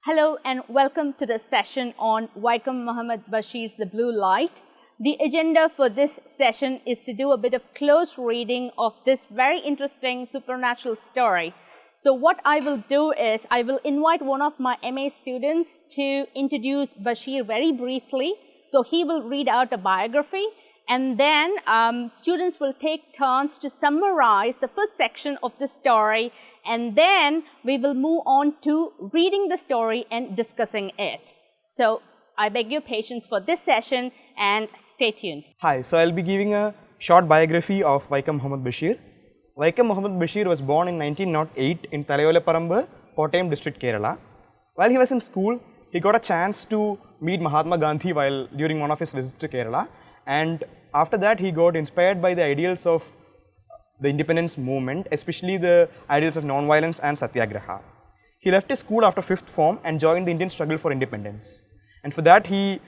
Hello and welcome to the session on Vaikom Muhammad Bashir's The Blue Light. The agenda for this session is to do a bit of close reading of this very interesting supernatural story. So what I will do is I will invite one of my MA students to introduce Bashir very briefly. So he will read out a biography, and then students will take turns to summarize the first section of the story, and then we will move on to reading the story and discussing it. So I beg your patience for this session and stay tuned. Hi, so I'll be giving a short biography of Vaikom Muhammad Bashir. Vaikom Muhammad Bashir was born in 1908 in Thalayolaparambu, Kottayam district, Kerala. While he was in school, he got a chance to meet Mahatma Gandhi during one of his visits to Kerala, and after that he got inspired by the ideals of the independence movement, especially the ideals of non-violence and satyagraha. He left his school after 5th form and joined the Indian struggle for independence, and for that he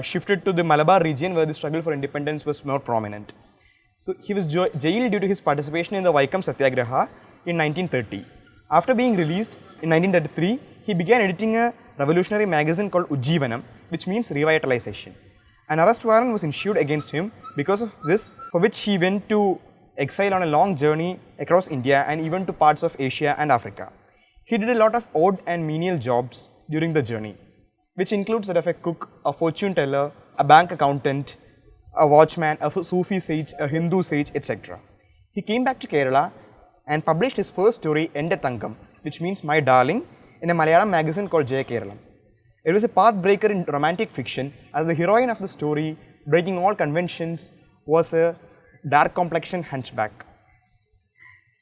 shifted to the Malabar region where the struggle for independence was more prominent. So he was jailed due to his participation in the Vaikom Satyagraha in 1930. After being released in 1933, he began editing a revolutionary magazine called Ujjivanam, which means revitalization. An arrest warrant was issued against him because of this, for which he went to exile on a long journey across India and even to parts of Asia and Africa. He did a lot of odd and menial jobs during the journey, which includes that of a cook, a fortune teller, a bank accountant, a watchman, a Sufi sage, a Hindu sage, etc. He came back to Kerala and published his first story, Ende Thangam, which means My Darling, in a Malayalam magazine called Jaya Keralam. It was a pathbreaker in romantic fiction, as the heroine of the story, breaking all conventions, was a dark complexioned hunchback.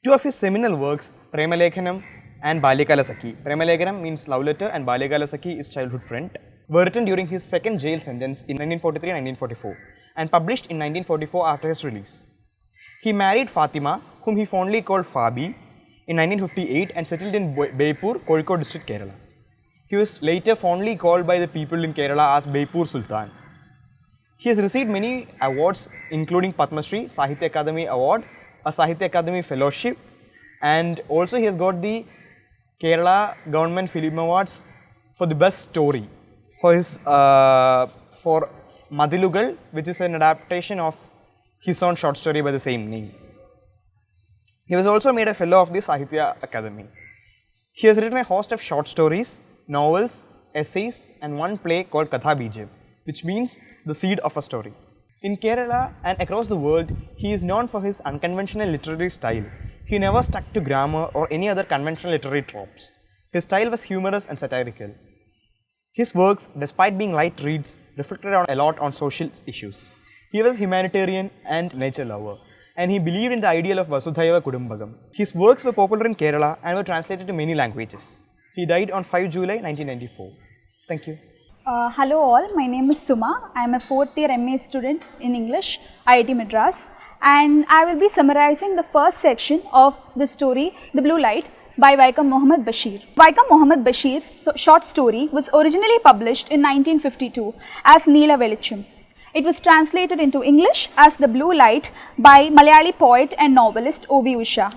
Two of his seminal works, Premalekhanam and Balyakala Sakhi, Premalekhanam means love letter and Balyakala Sakhi is childhood friend, were written during his second jail sentence in 1943 and 1944 and published in 1944 after his release. He married Fatima, whom he fondly called Fabi, in 1958 and settled in Beypur, Kozhikode district, Kerala. He was later fondly called by the people in Kerala as Beypur Sultan. He has received many awards, including Padma Shri, Sahitya Akademi Award, a Sahitya Akademi Fellowship, and also he has got the Kerala Government Film Awards for the best story for his for Madilugal, which is an adaptation of his own short story by the same name. He was also made a fellow of the Sahitya Akademi. He has written a host of short stories, novels, essays, and one play called Katha Bijam, which means the seed of a story. In Kerala and across the world, he is known for his unconventional literary style. He never stuck to grammar or any other conventional literary tropes. His style was humorous and satirical. His works, despite being light reads, reflected a lot on social issues. He was humanitarian and nature lover, and he believed in the ideal of Vasudhaiva Kudumbakam. His works were popular in Kerala and were translated to many languages. He died on 5 July 1994. Thank you. Hello all, my name is Suma. I am a 4th year MA student in English, IIT Madras, and I will be summarizing the first section of the story, The Blue Light, by Vaikom Muhammad Bashir. Vaikom Muhammad Bashir's short story was originally published in 1952 as Neela Velicham. It was translated into English as The Blue Light by Malayali poet and novelist O.V. Usha.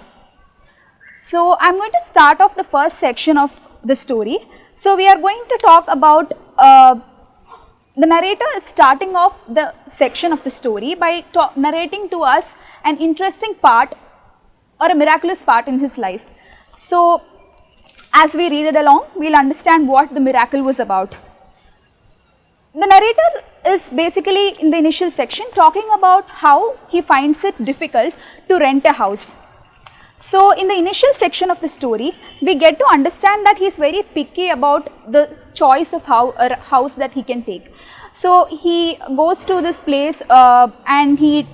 So I am going to start off the first section of the story. So we are going to talk about, the narrator is starting off the section of the story by narrating to us an interesting part or a miraculous part in his life. So as we read it along, we will understand what the miracle was about. The narrator is basically in the initial section talking about how he finds it difficult to rent a house. So in the initial section of the story, we get to understand that he is very picky about the choice of a house that he can take. So he goes to this place and he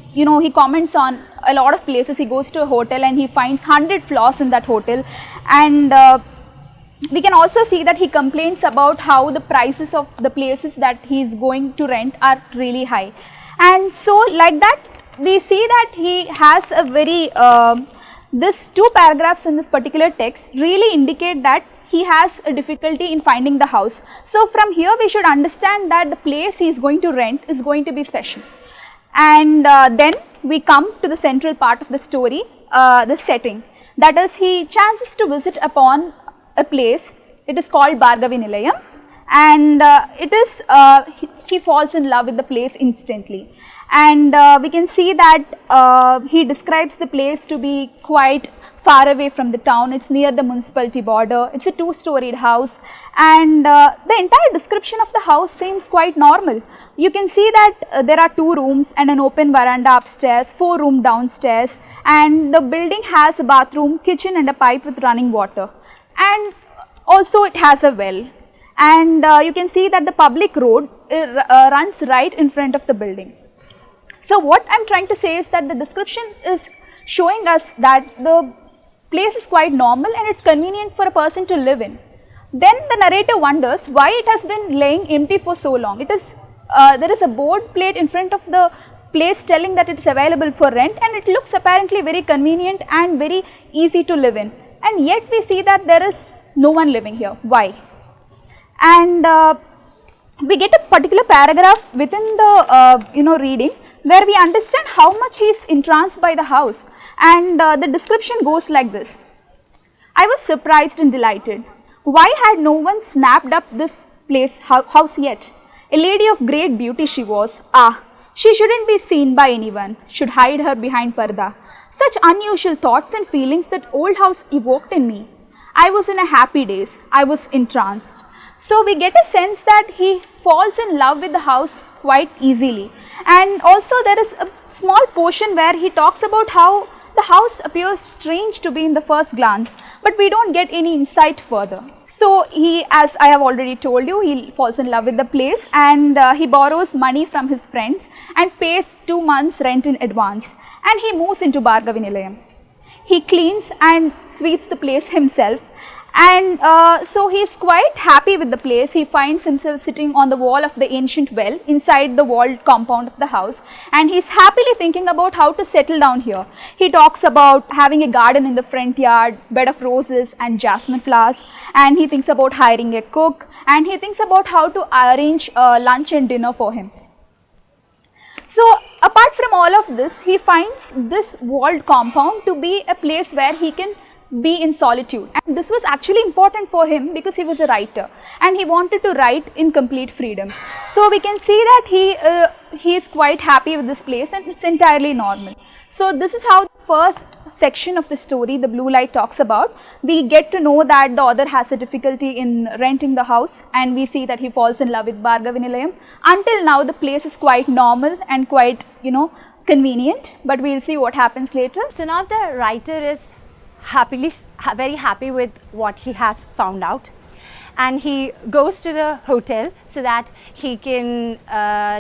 comments on a lot of places. He goes to a hotel and he finds 100 flaws in that hotel, and we can also see that he complains about how the prices of the places that he is going to rent are really high. And so like that, we see that he has a very these 2 paragraphs in this particular text really indicate that he has a difficulty in finding the house. So from here we should understand that the place he is going to rent is going to be special. And then we come to the central part of the story, the setting. That is, he chances to visit upon a place It is called Bhargavi Nilayam, and he falls in love with the place instantly. And we can see that he describes the place to be quite far away from the town. It's near the municipality border. It's a two-storied house, and the entire description of the house seems quite normal. You can see that there are 2 rooms and an open veranda upstairs, 4 rooms downstairs, and the building has a bathroom, kitchen and a pipe with running water, and also it has a well. And you can see that the public road runs right in front of the building. So what I am trying to say is that the description is showing us that the place is quite normal and it's convenient for a person to live in. Then the narrator wonders why it has been laying empty for so long. There is a board plate in front of the place telling that it's available for rent, and it looks apparently very convenient and very easy to live in, and yet we see that there is no one living here. Why? And we get a particular paragraph within the reading where we understand how much he is entranced by the house, and the description goes like this. I was surprised and delighted. Why had no one snapped up this house yet? A lady of great beauty she was. She shouldn't be seen by anyone, should hide her behind parda. Such unusual thoughts and feelings that old house evoked in me. I was in a happy daze. I was entranced. So we get a sense that he falls in love with the house quite easily. And also there is a small portion where he talks about how the house appears strange to be in the first glance, but we don't get any insight further. So he, as I have already told you, he falls in love with the place, and he borrows money from his friends and pays 2 months rent in advance, and he moves into Bhargavi Nilayam. He cleans and sweeps the place himself, and so he is quite happy with the place. He finds himself sitting on the wall of the ancient well inside the walled compound of the house, and he is happily thinking about how to settle down here. He talks about having a garden in the front yard, bed of roses and jasmine flowers, and he thinks about hiring a cook, and he thinks about how to arrange lunch and dinner for him. So apart from all of this, he finds this walled compound to be a place where he can be in solitude, and this was actually important for him because he was a writer and he wanted to write in complete freedom. So we can see that he is quite happy with this place, and it's entirely normal. So this is how the first section of the story, The Blue Light, talks about. We get to know that the author has a difficulty in renting the house, and we see that he falls in love with Bhargavi Nilayam. Until now the place is quite normal and quite convenient, but we'll see what happens later. So now the writer is very happy with what he has found out, and he goes to the hotel so that he can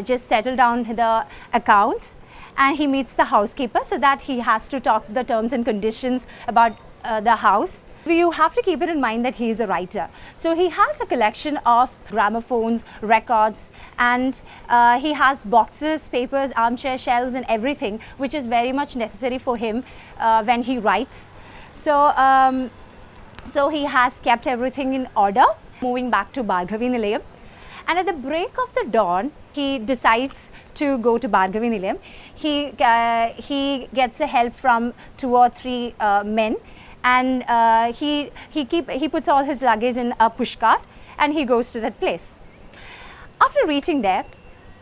just settle down the accounts, and he meets the housekeeper so that he has to talk the terms and conditions about the house. You have to keep it in mind that he is a writer. So he has a collection of gramophones, records, and he has boxes, papers, armchair shelves and everything, which is very much necessary for him when he writes. So, so he has kept everything in order, moving back to Bhargavi Nilayam, and at the break of the dawn, he decides to go to Bhargavi Nilayam. He gets the help from 2 or 3 men, and he puts all his luggage in a pushcart and he goes to that place. After reaching there,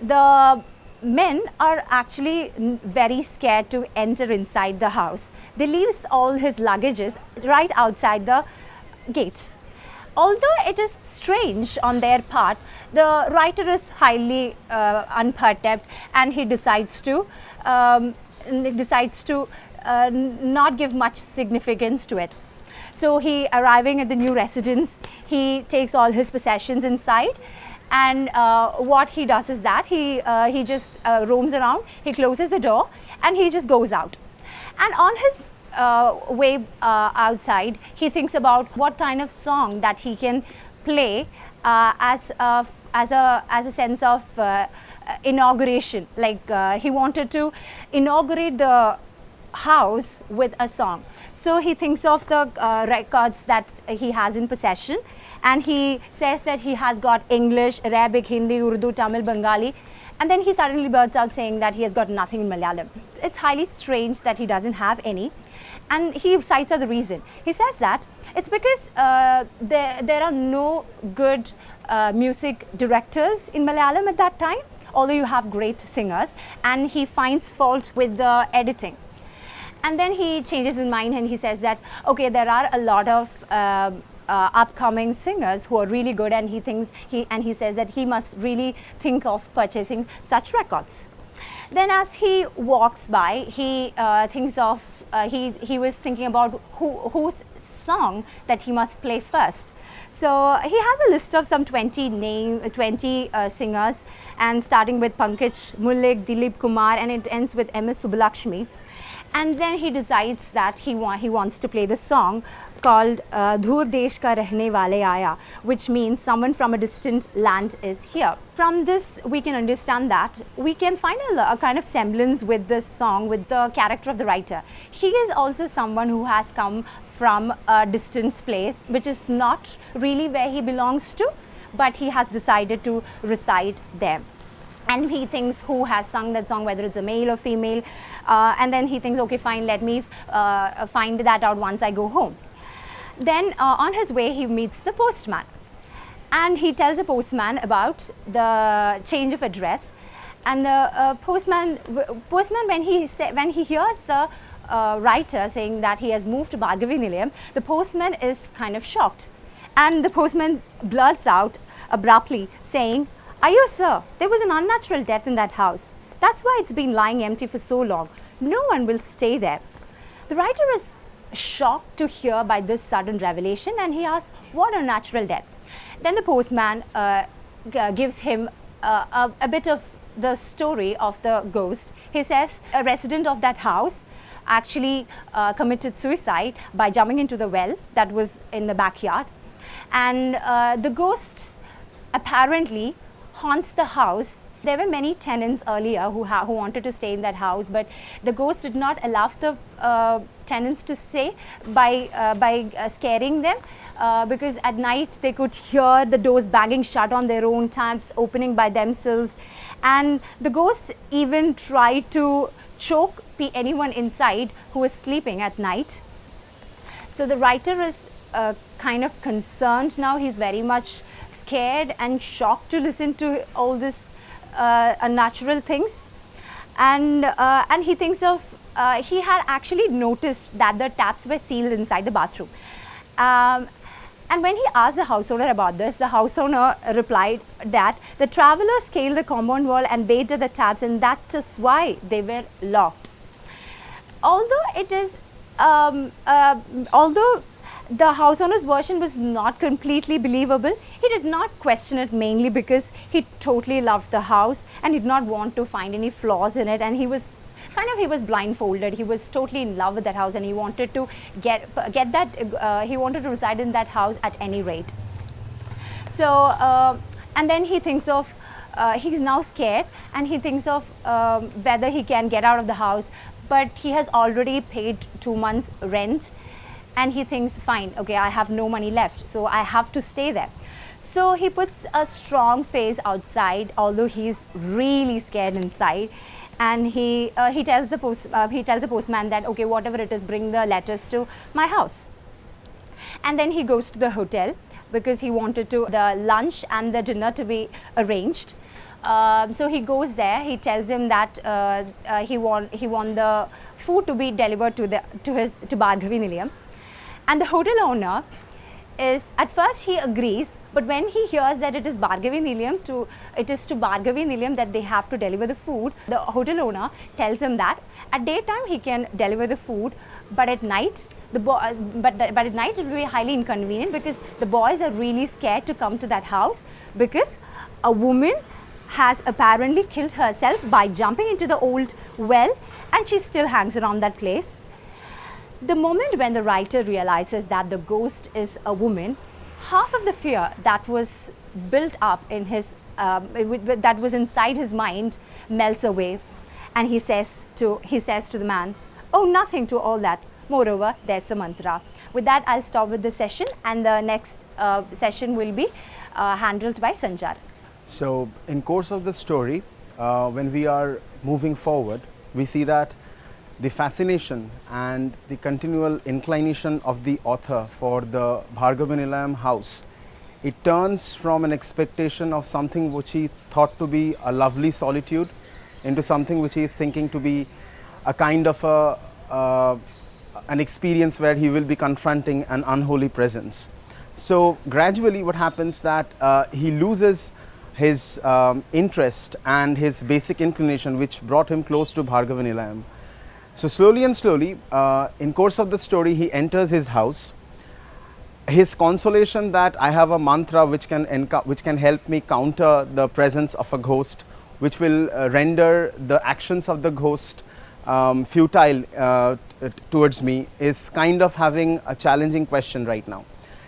the men are actually very scared to enter inside the house. They leave all his luggages right outside the gate. Although it is strange on their part, the writer is highly unperturbed, and he decides to not give much significance to it. So he, arriving at the new residence, he takes all his possessions inside, and what he does is that he just roams around, he closes the door and he just goes out. And on his way outside, he thinks about what kind of song that he can play as a sense of inauguration. Like he wanted to inaugurate the house with a song. So he thinks of the records that he has in possession, and he says that he has got English, Arabic, Hindi, Urdu, Tamil, Bengali, And then he suddenly blurts out saying that he has got nothing in Malayalam. It's highly strange that he doesn't have any. And he cites out the reason. He says that it's because there are no good music directors in Malayalam at that time, although you have great singers, and he finds fault with the editing. And then he changes his mind and he says that, okay, there are a lot of upcoming singers who are really good, and he says that he must really think of purchasing such records. Then as he walks by, he thinks of, he was thinking about whose song that he must play first. So he has a list of some 20 singers, and starting with Pankaj Mullik, Dilip Kumar, and it ends with MS Subbulakshmi. And then he decides that he wants to play the song called Dhur Desh Ka Rehne Wale Aaya, which means someone from a distant land is here. From this, we can understand that we can find a kind of semblance with this song, with the character of the writer. He is also someone who has come from a distant place, which is not really where he belongs to, but he has decided to reside there. And he thinks who has sung that song, whether it's a male or female, and then he thinks, okay, fine, let me find that out once I go home. Then on his way, he meets the postman, and he tells the postman about the change of address. And the postman, when he hears the writer saying that he has moved to Bhargavi Nilayam, the postman is kind of shocked, and the postman blurts out abruptly saying, "Ayo sir, there was an unnatural death in that house. That's why it's been lying empty for so long. No one will stay there." The writer is shocked to hear by this sudden revelation, and he asks, "What unnatural death?" Then the postman gives him a bit of the story of the ghost. He says a resident of that house actually committed suicide by jumping into the well that was in the backyard, and the ghost apparently haunts the house. There were many tenants earlier who wanted to stay in that house, but the ghost did not allow the tenants to stay by scaring them, because at night they could hear the doors banging shut on their own, taps opening by themselves, and the ghost even tried to choke anyone inside who was sleeping at night. So the writer is kind of concerned now. He's very much scared and shocked to listen to all this unnatural things, and he thinks of he had actually noticed that the taps were sealed inside the bathroom, and when he asked the house owner about this, the house owner replied that the travelers scaled the compound wall and bathed the taps, and that is why they were locked. Although it is although the house owner's version was not completely believable, he did not question it, mainly because he totally loved the house and did not want to find any flaws in it, and he was blindfolded. He was totally in love with that house, and he wanted to get that he wanted to reside in that house at any rate. So and then he thinks of he's now scared, and he thinks of whether he can get out of the house, but he has already paid 2 months rent, and he thinks, fine, okay, I have no money left, so I have to stay there. So he puts a strong face outside, although he's really scared inside, and he tells the postman that, okay, whatever it is, bring the letters to my house. And then he goes to the hotel because he wanted the lunch and the dinner to be arranged. So he goes there. He tells him that he want the food to be delivered to Bhargavi Nilayam. And the hotel owner is, at first he agrees, but when he hears that it is to Bhargavi Nilayam that they have to deliver the food, the hotel owner tells him that at daytime he can deliver the food, but at night but at night it will be highly inconvenient, because the boys are really scared to come to that house, because a woman has apparently killed herself by jumping into the old well, and she still hangs around that place. The moment when the writer realizes that the ghost is a woman, half of the fear that was built up in his that was inside his mind melts away, and he says to the man, "Oh, nothing to all that. Moreover, there's the mantra." With that, I'll stop with this session, and the next session will be handled by Sanjar. So, in course of the story, when we are moving forward, we see that the fascination and the continual inclination of the author for the Bhargavi Nilayam house, it turns from an expectation of something which he thought to be a lovely solitude into something which he is thinking to be a kind of an experience where he will be confronting an unholy presence. So gradually what happens that he loses his interest and his basic inclination which brought him close to Bhargavi Nilayam. So slowly and slowly, in course of the story, he enters his house. His consolation that I have a mantra which can help me counter the presence of a ghost, which will render the actions of the ghost futile towards me, is kind of having a challenging question right now.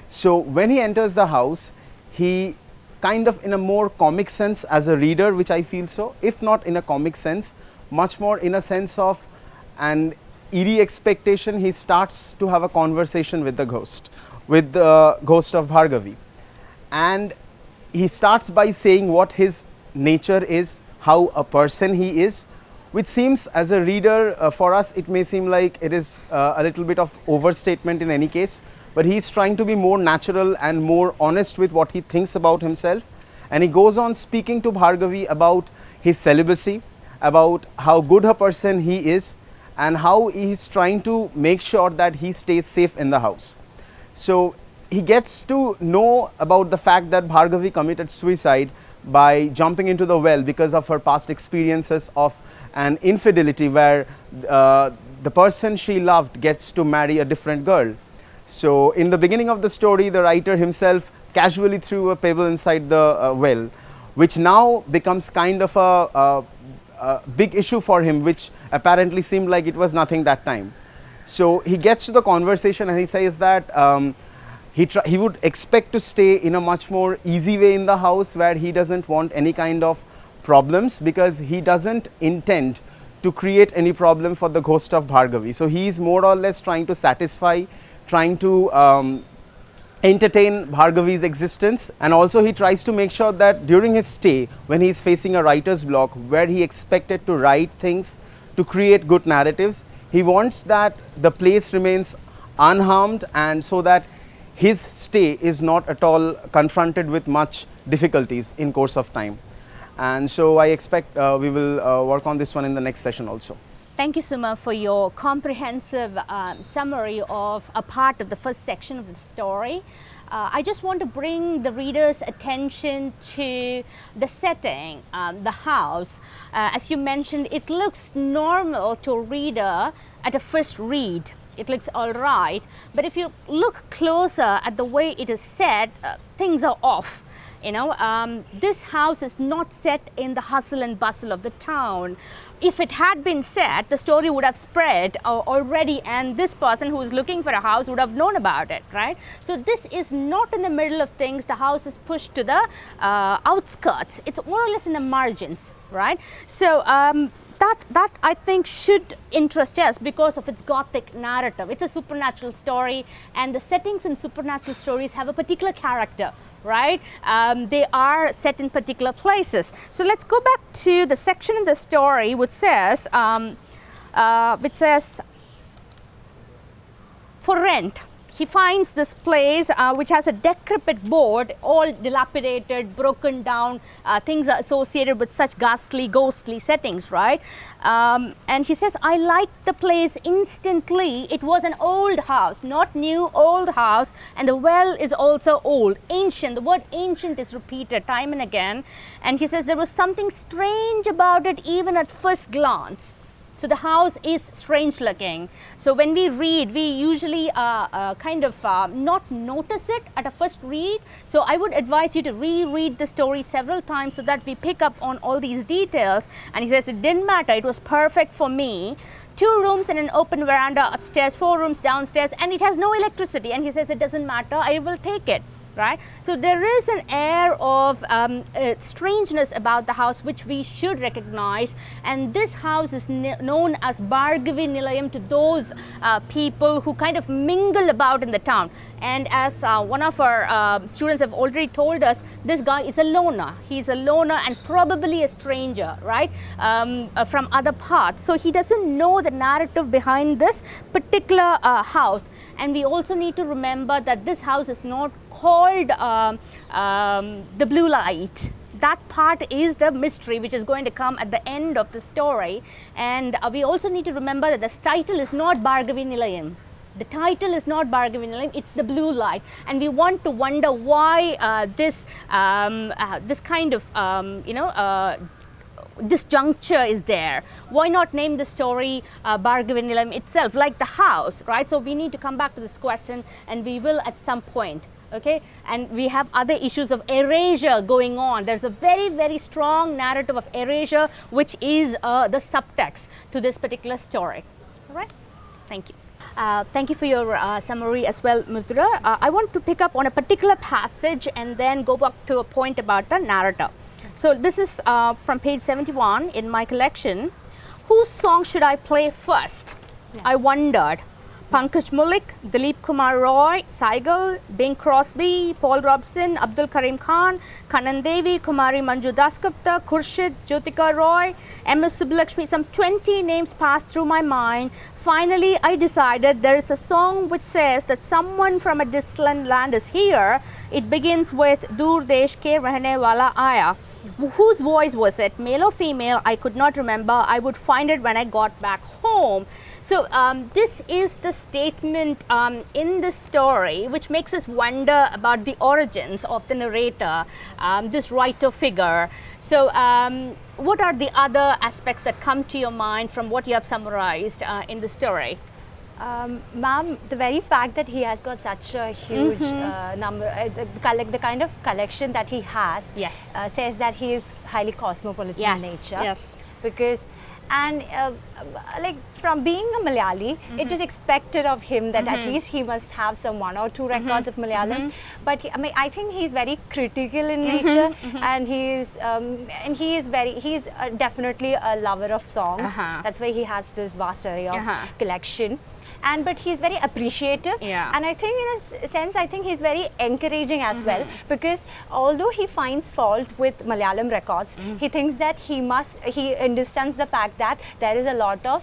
So when he enters the house, he kind of in a more comic sense as a reader, which I feel so, if not in a comic sense, much more in a sense of an eerie expectation, he starts to have a conversation with the ghost of Bhargavi. And he starts by saying what his nature is, how a person he is, which seems as a reader for us it may seem like it is a little bit of overstatement in any case, but he is trying to be more natural and more honest with what he thinks about himself. And he goes on speaking to Bhargavi about his celibacy, about how good a person he is, and how he is trying to make sure that he stays safe in the house. So he gets to know about the fact that Bhargavi committed suicide by jumping into the well because of her past experiences of an infidelity where the person she loved gets to marry a different girl. So in the beginning of the story, the writer himself casually threw a pebble inside the well, which now becomes kind of a big issue for him, which apparently seemed like it was nothing that time. So he gets to the conversation and he says that he would expect to stay in a much more easy way in the house where he doesn't want any kind of problems because he doesn't intend to create any problem for the ghost of Bhargavi. So he is more or less trying to satisfy, trying to entertain Bhargavi's existence, and also he tries to make sure that during his stay, when he is facing a writer's block where he expected to write things, to create good narratives, he wants that the place remains unharmed and so that his stay is not at all confronted with much difficulties in course of time. And so I expect we will work on this one in the next session also. Thank you, Suma, for your comprehensive summary of a part of the first section of the story. I just want to bring the reader's attention to the setting, the house. As you mentioned, it looks normal to a reader at a first read. It looks all right, but if you look closer at the way it is set, things are off. You know, this house is not set in the hustle and bustle of the town. If it had been set, the story would have spread already, and this person who is looking for a house would have known about it, right? So this is not in the middle of things. The house is pushed to the outskirts. It's more or less in the margins, right? So that I think should interest us because of its gothic narrative. It's a supernatural story, and the settings in supernatural stories have a particular character, right? They are set in particular places. So let's go back to the section in the story which says for rent. He finds this place which has a decrepit board, all dilapidated, broken down, things are associated with such ghostly settings, right? And he says, I liked the place instantly. It was an old house, not new, old house, and the well is also old, ancient. The word ancient is repeated time and again. And he says there was something strange about it even at first glance. So the house is strange looking. So when we read, we usually kind of not notice it at a first read. So I would advise you to reread the story several times so that we pick up on all these details. And he says it didn't matter, it was perfect for me. 2 rooms and an open veranda upstairs, 4 rooms downstairs, and it has no electricity. And he says it doesn't matter, I will take it. right? So there is an air of strangeness about the house which we should recognize, and this house is known as Bhargavi Nilayam to those people who kind of mingle about in the town. And as one of our students have already told us, this guy is a loner. He's a loner and probably a stranger, right, from other parts. So he doesn't know the narrative behind this particular house. And we also need to remember that this house is not called the Blue Light. That part is the mystery which is going to come at the end of the story. And we also need to remember that the title is not Bhargavi Nilayam. The title is not Bhargavi Nilayam, it's the Blue Light. And we want to wonder why this kind of, disjuncture is there. Why not name the story Bhargavi Nilayam itself, like the house, right? So we need to come back to this question, and we will at some point. Okay, and we have other issues of erasure going on. There's a very, very strong narrative of erasure, which is the subtext to this particular story. All right, thank you. Thank you for your summary as well, Mridula. I want to pick up on a particular passage and then go back to a point about the narrator. So this is from page 71 in my collection. Whose song should I play first? Yeah. I wondered. Pankaj Mullik, Dilip Kumar Roy, Saigal, Bing Crosby, Paul Robson, Abdul Karim Khan, Kanan Devi, Kumari Manju Dasgupta, Khurshid, Jyotika Roy, M.S. Subbulakshmi. Some 20 names passed through my mind. Finally, I decided there is a song which says that someone from a distant land is here. It begins with Dur Desh Ke Rehne Wala Aaya. Whose voice was it? Male or female? I could not remember. I would find it when I got back home. So this is the statement in the story which makes us wonder about the origins of the narrator, this writer figure. So what are the other aspects that come to your mind from what you have summarized in the story? Ma'am, the very fact that he has got such a huge number, the kind of collection that he has, yes, says that he is highly cosmopolitan in nature. Yes. Because, and like from being a Malayali, it is expected of him that at least he must have some 1 or 2 records of Malayalam. But he, I think he's very critical in nature, and he's definitely a lover of songs. That's why he has this vast array of collection. But he's very appreciative, and I think in a sense, I think he's very encouraging as well, because although he finds fault with Malayalam records, he thinks that he understands the fact that there is a lot of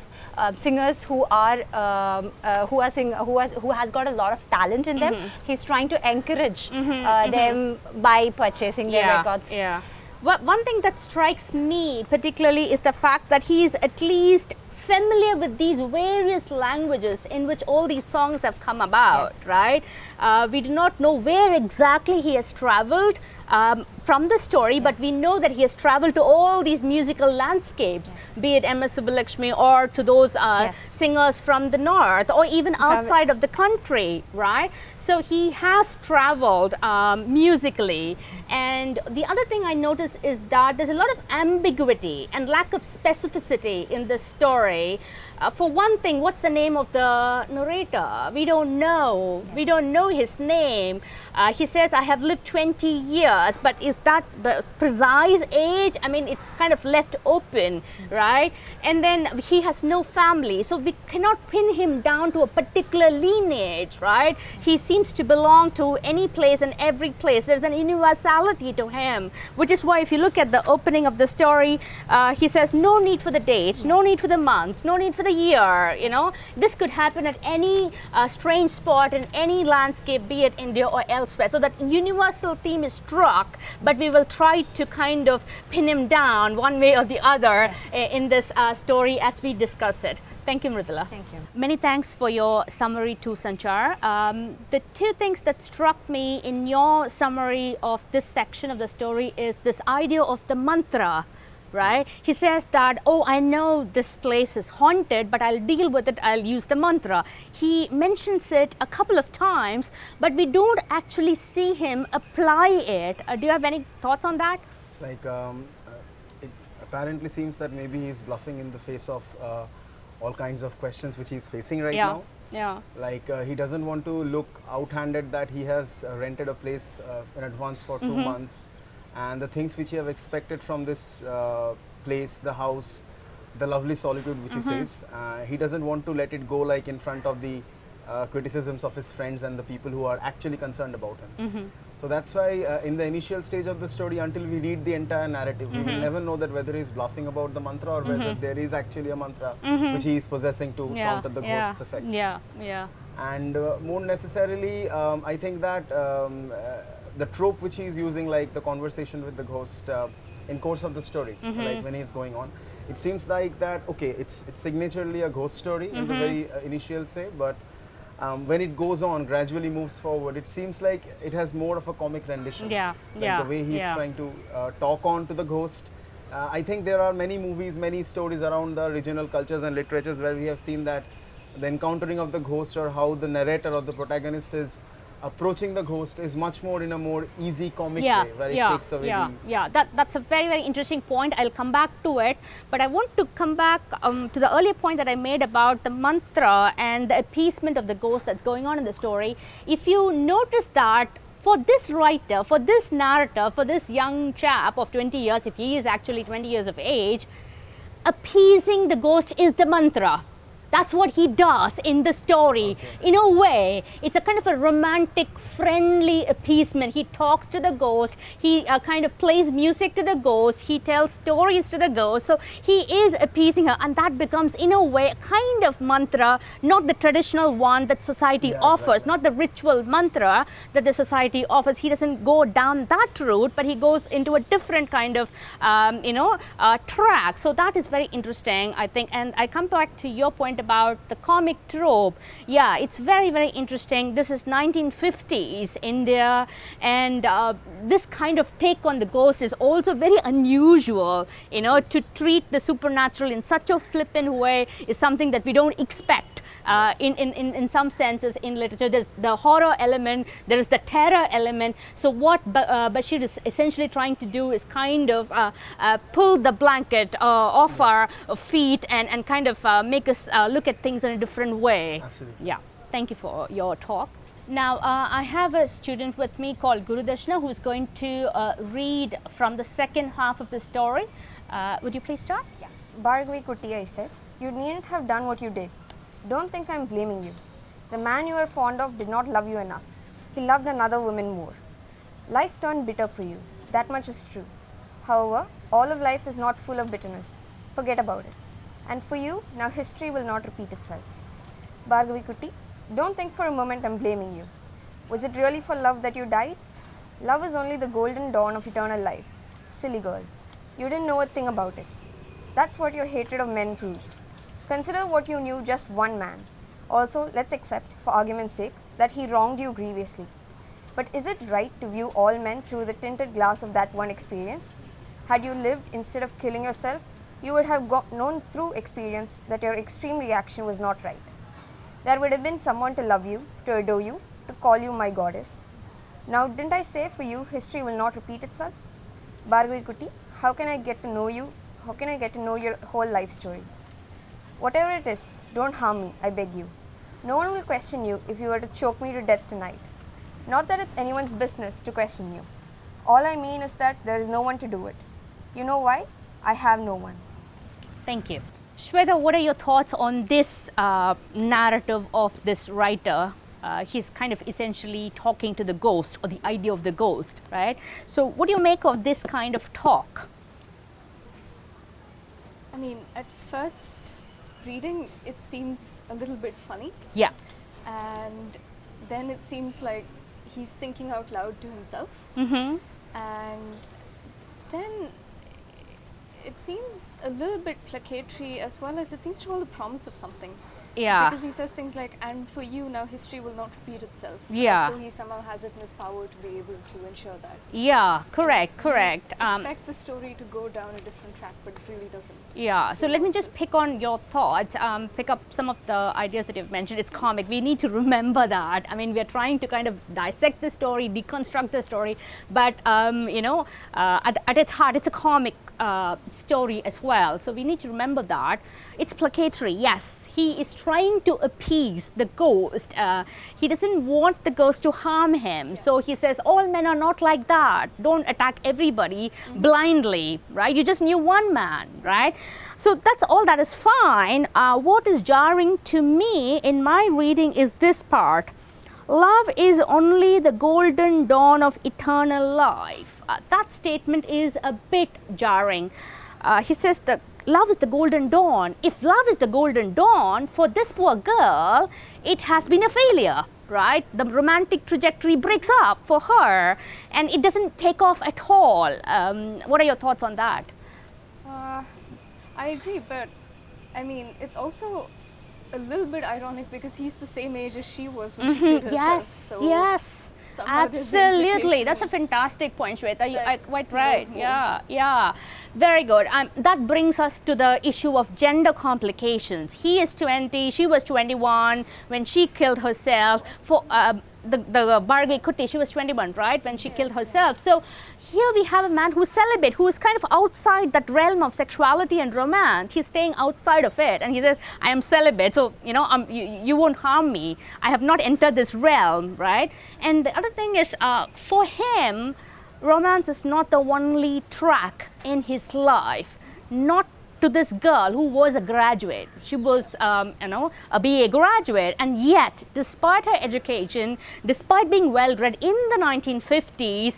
singers who has got a lot of talent in them. He's trying to encourage them by purchasing their records. Yeah. Well, one thing that strikes me particularly is the fact that he is at least familiar with these various languages in which all these songs have come about, right? We do not know where exactly he has traveled from the story, but we know that he has traveled to all these musical landscapes, be it M.S. Subbulakshmi or to those singers from the north or even outside of the country, right? So he has traveled musically. And the other thing I notice is that there's a lot of ambiguity and lack of specificity in this story. For one thing, what's the name of the narrator? We don't know. We don't know his name. He says, I have lived 20 years, but is that the precise age? I mean, it's kind of left open, right? And then he has no family, so we cannot pin him down to a particular lineage, right? He seems to belong to any place and every place. There's an universality to him, which is why if you look at the opening of the story, he says, no need for the date, no need for the month, no need for the year, you know. This could happen at any strange spot in any landscape, be it India or elsewhere. So that universal theme is struck, but we will try to kind of pin him down one way or the other in this story as we discuss it. Thank you, Mridula. Thank you. Many thanks for your summary too, Sanchar. The two things that struck me in your summary of this section of the story is this idea of the mantra, right? He says that, oh, I know this place is haunted, but I'll deal with it, I'll use the mantra. He mentions it a couple of times, but we don't actually see him apply it. Do you have any thoughts on that? It's like, it apparently seems that maybe he's bluffing in the face of all kinds of questions which he's facing right now. Yeah. Like he doesn't want to look outhanded that he has rented a place in advance for 2 months, and the things which he have expected from this place, the house, the lovely solitude which he says, he doesn't want to let it go like in front of the criticisms of his friends and the people who are actually concerned about him. So that's why in the initial stage of the story, until we read the entire narrative, we will never know that whether he's bluffing about the mantra or whether there is actually a mantra which he is possessing to counter the ghost's effects. Yeah, yeah. And more necessarily, I think that the trope which he is using, like the conversation with the ghost in course of the story, like when he's going on, it seems like that, okay, it's signaturely a ghost story in the very initial say, but when it goes on, gradually moves forward, it seems like it has more of a comic rendition. Yeah, like yeah, the way he's yeah. trying to talk on to the ghost. I think there are many movies, many stories around the regional cultures and literatures where we have seen that the encountering of the ghost, or how the narrator or the protagonist is approaching the ghost, is much more in a more easy comic way, where it takes away the That's a very, very interesting point. I'll come back to it, but I want to come back to the earlier point that I made about the mantra and the appeasement of the ghost that's going on in the story. If you notice that for this writer, for this narrator, for this young chap of 20 years, if he is actually 20 years of age, appeasing the ghost is the mantra. That's what he does in the story. In a way, it's a kind of a romantic, friendly appeasement. He talks to the ghost, he kind of plays music to the ghost, he tells stories to the ghost. So he is appeasing her, and that becomes, in a way, a kind of mantra, not the traditional one that society offers, not the ritual mantra that the society offers. He doesn't go down that route, but he goes into a different kind of, track. So that is very interesting, I think. And I come back to your point about the comic trope. Yeah, it's very, very interesting. This is 1950s India, and this kind of take on the ghost is also very unusual. To treat the supernatural in such a flippant way is something that we don't expect. In some senses in literature, there's the horror element, there is the terror element. So what Bashir is essentially trying to do is kind of pull the blanket off our feet and kind of make us look at things in a different way. Absolutely. Yeah, thank you for your talk. Now, I have a student with me called Guru Darshana who is going to read from the second half of the story. Would you please start? Yeah. Bhargavi Kutti, I said, you needn't have done what you did. Don't think I'm blaming you. The man you are fond of did not love you enough. He loved another woman more. Life turned bitter for you. That much is true. However, all of life is not full of bitterness. Forget about it. And for you, now history will not repeat itself. Bhargavi Kutti, don't think for a moment I'm blaming you. Was it really for love that you died? Love is only the golden dawn of eternal life. Silly girl. You didn't know a thing about it. That's what your hatred of men proves. Consider what you knew just one man. Also, let's accept, for argument's sake, that he wronged you grievously. But is it right to view all men through the tinted glass of that one experience? Had you lived instead of killing yourself, you would have known through experience that your extreme reaction was not right. There would have been someone to love you, to adore you, to call you my goddess. Now, didn't I say for you, history will not repeat itself? Bhargavi Kutti, how can I get to know you? How can I get to know your whole life story? Whatever it is, don't harm me, I beg you. No one will question you if you were to choke me to death tonight. Not that it's anyone's business to question you. All I mean is that there is no one to do it. You know why? I have no one. Thank you. Shweta, what are your thoughts on this narrative of this writer? He's kind of essentially talking to the ghost, or the idea of the ghost, right? So what do you make of this kind of talk? I mean, at first reading, it seems a little bit funny. Yeah. And then it seems like he's thinking out loud to himself. Mm-hmm. And then it seems a little bit placatory, as well as it seems to hold the promise of something. Yeah. Because he says things like, and for you now history will not repeat itself. Yeah. As though he somehow has it in his power to be able to ensure that. Yeah, correct. Expect the story to go down a different track, but it really doesn't. Yeah, so let me just pick on your thoughts, pick up some of the ideas that you've mentioned. It's comic. We need to remember that. I mean, we're trying to kind of dissect the story, deconstruct the story, but, at its heart, it's a comic story as well. So we need to remember that. It's placatory, yes. he is trying to appease the ghost. He doesn't want the ghost to harm him. So he says, all men are not like that. Don't attack everybody blindly, right? You just knew one man, right? So that's all that is fine. What is jarring to me in my reading is this part. Love is only the golden dawn of eternal life. That statement is a bit jarring. He says that love is the golden dawn. If love is the golden dawn, for this poor girl, it has been a failure, right? The romantic trajectory breaks up for her and it doesn't take off at all. What are your thoughts on that? I agree, but I mean, it's also a little bit ironic because he's the same age as she was when she killed herself. Yes, so yes. somehow there's the Absolutely, that's a implication fantastic point, Shweta. You that are quite he right. knows Yeah, yeah, very good. That brings us to the issue of gender complications. He is 20, she was 21 when she killed herself. For the Bhargavi Kutty, she was 21, right, when she killed herself. So here we have a man who's celibate, who is kind of outside that realm of sexuality and romance. He's staying outside of it, and he says, I am celibate, so you know, you won't harm me. I have not entered this realm, right? And the other thing is, for him, romance is not the only track in his life. Not to this girl who was a graduate. She was, you know, a BA graduate, and yet, despite her education, despite being well-read in the 1950s,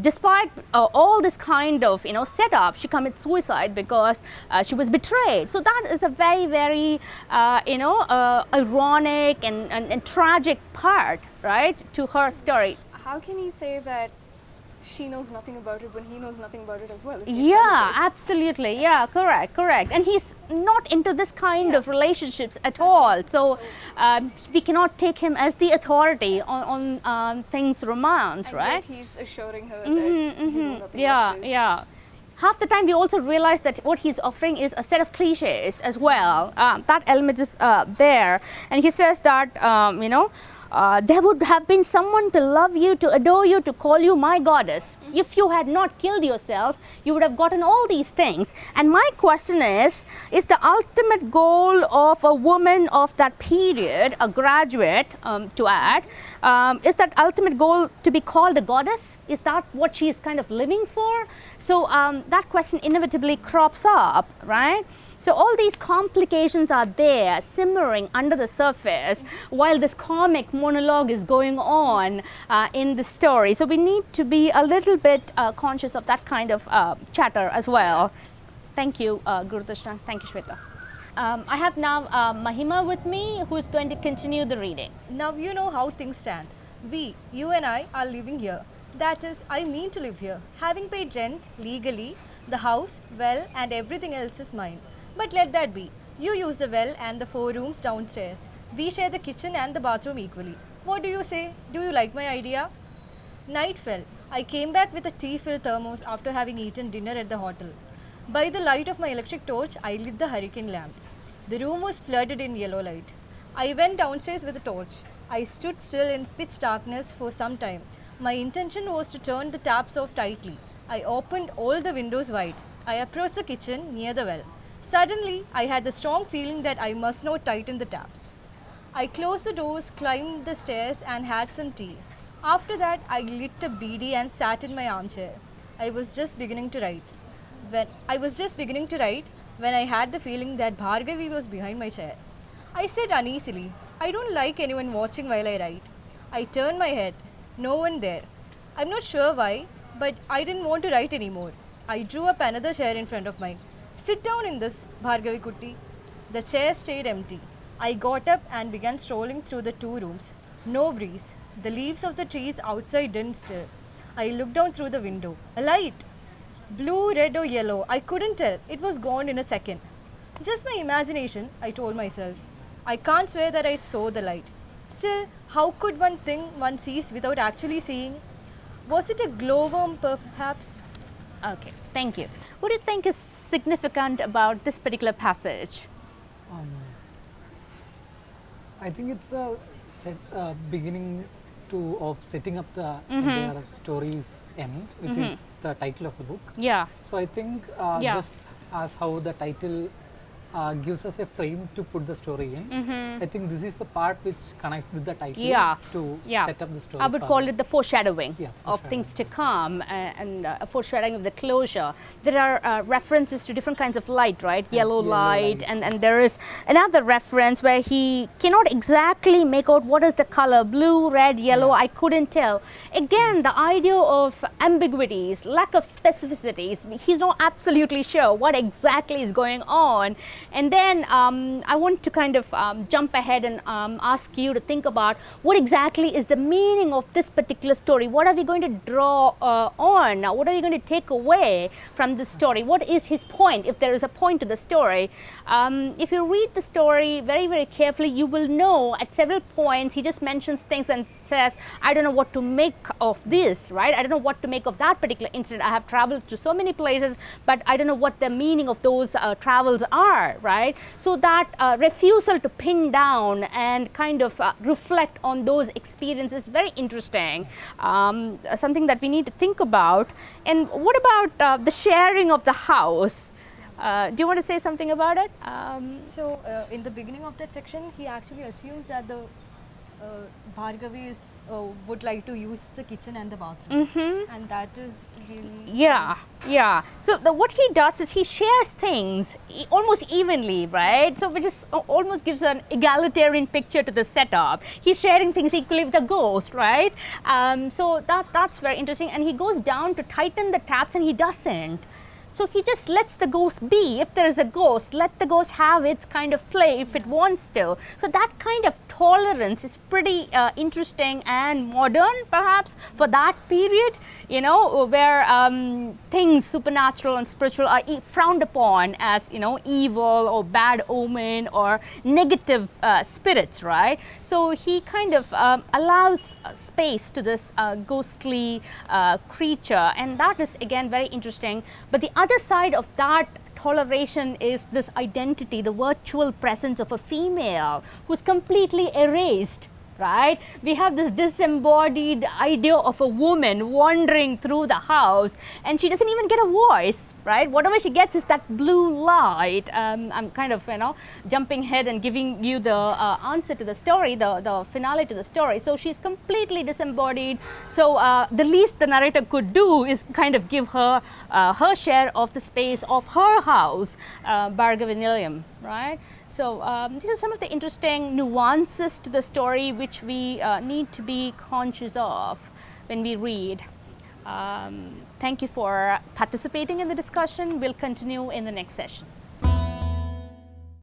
despite all this kind of, you know, setup, she commits suicide because she was betrayed. So that is a very, very, you know, ironic and tragic part, right, to her story. How can he say that she knows nothing about it when he knows nothing about it as well? if he's Yeah, celibate? absolutely. Yeah, correct. And he's not into this kind of relationships at all. So we cannot take him as the authority on things romance, And right? yet he's assuring her that he knows nothing Yeah, of this. yeah. Half the time we also realize that what he's offering is a set of cliches as well. That element is there. And he says that, you know, there would have been someone to love you, to adore you, to call you my goddess. If you had not killed yourself, you would have gotten all these things. And my question is the ultimate goal of a woman of that period, a graduate to add, is that ultimate goal to be called a goddess? Is that what she is kind of living for? So that question inevitably crops up, right? So all these complications are there, simmering under the surface, while this comic monologue is going on in the story. So we need to be a little bit conscious of that kind of chatter as well. Thank you, Gurukrishna. Thank you, Shweta. I have now Mahima with me, who is going to continue the reading. Now you know how things stand. We, you and I, are living here. That is, I mean to live here. Having paid rent legally, the house, well, and everything else is mine. But let that be. You use the well and the 4 rooms downstairs. We share the kitchen and the bathroom equally. What do you say? Do you like my idea? Night fell. I came back with a tea-filled thermos after having eaten dinner at the hotel. By the light of my electric torch, I lit the hurricane lamp. The room was flooded in yellow light. I went downstairs with a torch. I stood still in pitch darkness for some time. My intention was to turn the taps off tightly. I opened all the windows wide. I approached the kitchen near the well. Suddenly, I had the strong feeling that I must not tighten the taps. I closed the doors, climbed the stairs, and had some tea. After that, I lit a beedi and sat in my armchair. I was just beginning to write. When I had the feeling that Bhargavi was behind my chair. I said uneasily, I don't like anyone watching while I write. I turned my head. No one there. I'm not sure why, but I didn't want to write anymore. I drew up another chair in front of mine. Sit down in this, Bhargavi Kutty. The chair stayed empty. I got up and began strolling through the 2 rooms. No breeze. The leaves of the trees outside didn't stir. I looked down through the window. A light. Blue, red or yellow, I couldn't tell. It was gone in a second. Just my imagination, I told myself. I can't swear that I saw the light. Still, how could one think one sees without actually seeing? Was it a glowworm perhaps? Okay, thank you. What do you think is significant about this particular passage? I think it's a beginning of setting up the entire story's end, which is the title of the book. Yeah. So I think Yeah. just as how the title gives us a frame to put the story in. I think this is the part which connects with the title Yeah. to Yeah. set up the story. I would call it the foreshadowing Yeah, of things to come and a foreshadowing of the closure. There are references to different kinds of light, right? Yellow light, and there is another reference where he cannot exactly make out what is the color, blue, red, yellow, I couldn't tell. Again, the idea of ambiguities, lack of specificities, he's not absolutely sure what exactly is going on. And then I want to kind of jump ahead and ask you to think about what exactly is the meaning of this particular story. What are we going to draw on? What are we going to take away from this story? What is his point, if there is a point to the story? If you read the story very, very carefully, you will know at several points he just mentions things and says, I don't know what to make of this, right? I don't know what to make of that particular incident. I have traveled to so many places, but I don't know what the meaning of those travels are, right? So that refusal to pin down and kind of reflect on those experiences is very interesting, something that we need to think about. And what about the sharing of the house? Do you want to say something about it? So in the beginning of that section, he actually assumes that the Bhargavi would like to use the kitchen and the bathroom, and that is really Yeah. So what he does is he shares things almost evenly, right? So which is almost gives an egalitarian picture to the setup. He's sharing things equally with the ghost, right? So that's very interesting. And he goes down to tighten the taps, and he doesn't. So he just lets the ghost be. If there is a ghost, let the ghost have its kind of play if it wants to. So that kind of tolerance is pretty interesting and modern, perhaps, for that period, you know, where things supernatural and spiritual are frowned upon as, you know, evil or bad omen or negative spirits, right? So he kind of allows space to this ghostly creature, and that is again very interesting. But the other side of that toleration is this identity, the virtual presence of a female who's completely erased, right? We have this disembodied idea of a woman wandering through the house, and she doesn't even get a voice, right? Whatever she gets is that blue light. I'm kind of, you know, jumping ahead and giving you the answer to the story, the finale to the story. So she's completely disembodied. So the least the narrator could do is kind of give her her share of the space of her house, Bhargavi Nilayam, right? So these are some of the interesting nuances to the story which we need to be conscious of when we read. Thank you for participating in the discussion. We'll continue in the next session.